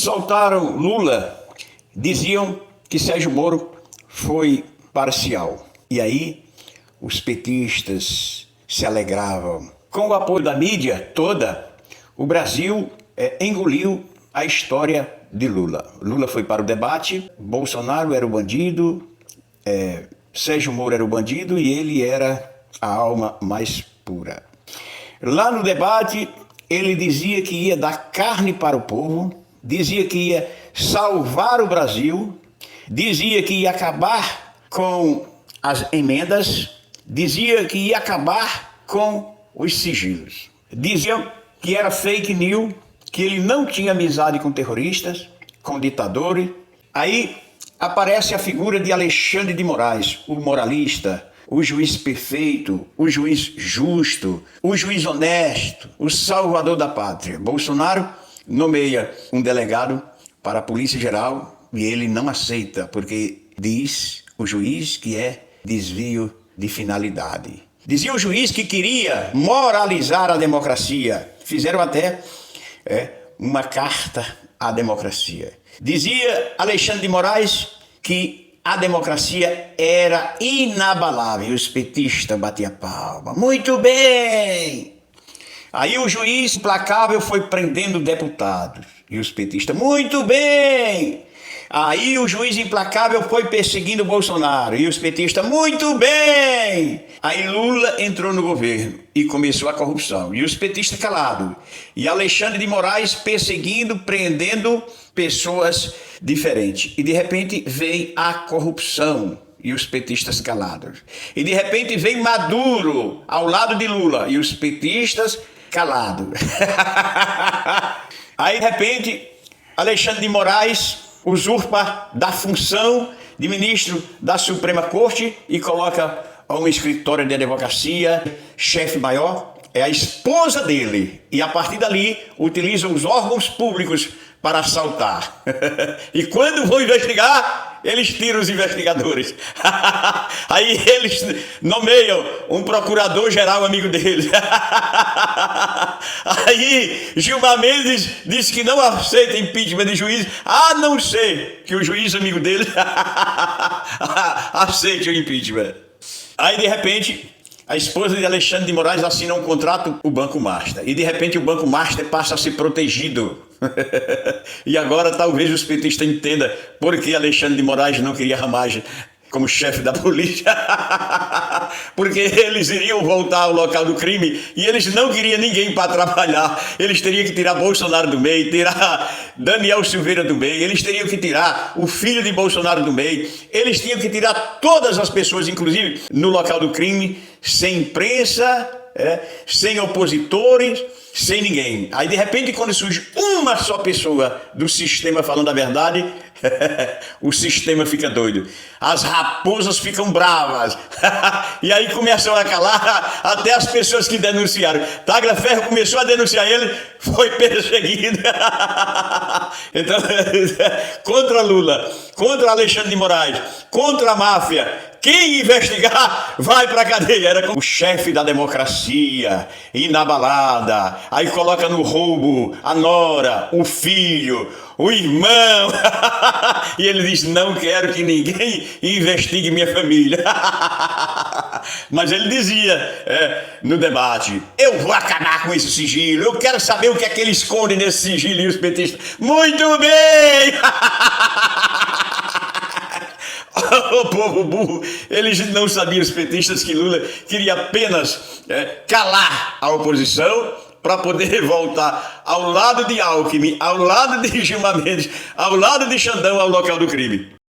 soltaram Lula, diziam que Sérgio Moro foi parcial. E aí os petistas se alegravam. Com o apoio da mídia toda, o Brasil engoliu a história de Lula. Lula foi para o debate, Bolsonaro era o bandido, Sérgio Moro era o bandido e ele era a alma mais pura. Lá no debate, ele dizia que ia dar carne para o povo, dizia que ia salvar o Brasil, dizia que ia acabar com as emendas, dizia que ia acabar com os sigilos. Dizia que era fake news, que ele não tinha amizade com terroristas, com ditadores. Aí aparece a figura de Alexandre de Moraes, o moralista, o juiz perfeito, o juiz justo, o juiz honesto, o salvador da pátria. Bolsonaro nomeia um delegado para a Polícia Geral e ele não aceita, porque diz o juiz que é desvio de finalidade. Dizia o juiz que queria moralizar a democracia. Fizeram até uma carta à democracia. Dizia Alexandre de Moraes que a democracia era inabalável. Os petistas batiam palma. Muito bem! Aí o juiz implacável foi prendendo deputados. E os petistas, muito bem! Aí o juiz implacável foi perseguindo Bolsonaro. E os petistas, muito bem! Aí Lula entrou no governo e começou a corrupção. E os petistas calados. E Alexandre de Moraes perseguindo, prendendo pessoas diferentes. E de repente vem a corrupção. E os petistas calados. E de repente vem Maduro ao lado de Lula. E os petistas calados. Aí de repente Alexandre de Moraes usurpa da função de ministro da Suprema Corte e coloca um escritório de advocacia, chefe maior, é a esposa dele. E a partir dali utiliza os órgãos públicos para assaltar. E quando vão investigar, eles tiram os investigadores. Aí eles nomeiam um procurador-geral amigo deles. Aí Gilmar Mendes disse que não aceita impeachment de juiz, a não ser que o juiz amigo dele aceite o impeachment. Aí de repente a esposa de Alexandre de Moraes assina um contrato com o Banco Master. E de repente o Banco Master passa a ser protegido. E agora talvez os petistas entendam por que Alexandre de Moraes não queria Ramagem como chefe da polícia. Porque eles iriam voltar ao local do crime e eles não queriam ninguém para trabalhar. Eles teriam que tirar Bolsonaro do meio, tirar Daniel Silveira do meio, eles teriam que tirar o filho de Bolsonaro do meio, eles tinham que tirar todas as pessoas, inclusive no local do crime, sem imprensa, sem opositores, sem ninguém. Aí de repente quando surge uma só pessoa do sistema falando a verdade, o sistema fica doido. As raposas ficam bravas. E aí começam a calar até as pessoas que denunciaram. Tagliaferro começou a denunciar ele, foi perseguido. Então, contra Lula, contra Alexandre de Moraes, contra a máfia, quem investigar vai para a cadeia. Era como o chefe da democracia, inabalada. Aí coloca no roubo a nora, o filho, o irmão. E ele diz, não quero que ninguém investigue minha família. Mas ele dizia no debate, eu vou acabar com esse sigilo, eu quero saber o que é que ele esconde nesse sigilo. E os petistas, muito bem! O povo burro, eles não sabiam, os petistas, que Lula queria apenas calar a oposição para poder voltar ao lado de Alckmin, ao lado de Gilmar Mendes, ao lado de Xandão, ao local do crime.